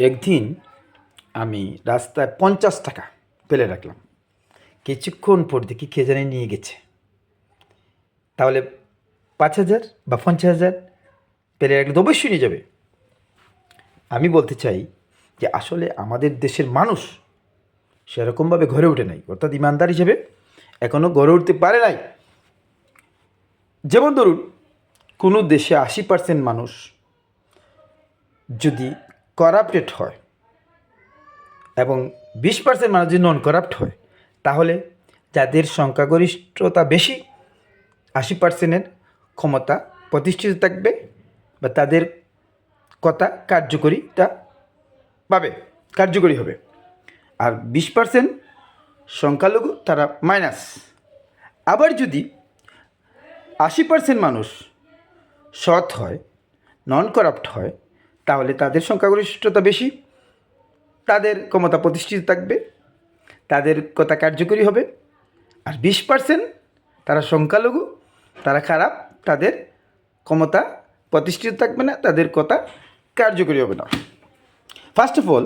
একদিন আমি রাস্তায় 50 টাকা ফেলে রাখলাম। কিছুক্ষণ পর দেখি কে জানি নিয়ে গেছে। তাহলে 5,000 বা 50,000 ফেলে রাখলে তো অবশ্যই নিয়ে যাবে। আমি বলতে চাই যে আসলে আমাদের দেশের মানুষ সেরকমভাবে গড়ে ওঠে নাই, অর্থাৎ ইমানদার হিসেবে এখনও গড়ে উঠতে পারে নাই। যেমন ধরুন, কোনো দেশে 80% মানুষ যদি করাপ্টেড হয় এবং 20% মানুষ যদি নন করাপ্ট হয়, তাহলে যাদের সংখ্যাগরিষ্ঠতা বেশি 80%-এর ক্ষমতা প্রতিষ্ঠিত থাকবে বা তাদের কথা কার্যকরী হবে। আর 20% সংখ্যালঘু তারা মাইনাস। আবার যদি 80% মানুষ সৎ হয়, নন করাপ্ট হয়, তাহলে তাদের সংখ্যাগরিষ্ঠতা বেশি, তাদের ক্ষমতা প্রতিষ্ঠিত থাকবে, তাদের কথা কার্যকরী হবে। আর 20% তারা সংখ্যালঘু, তারা খারাপ, তাদের ক্ষমতা প্রতিষ্ঠিত থাকবে না, তাদের কথা কার্যকরী হবে না। ফার্স্ট অফ অল,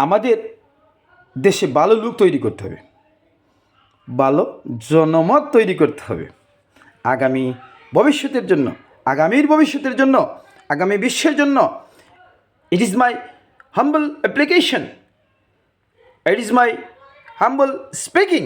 আমাদের দেশে ভালো লোক তৈরি করতে হবে, ভালো জনমত তৈরি করতে হবে আগামী ভবিষ্যতের জন্য, আগামী বিশ্বের জন্য। It is my humble application, it is my humble speaking.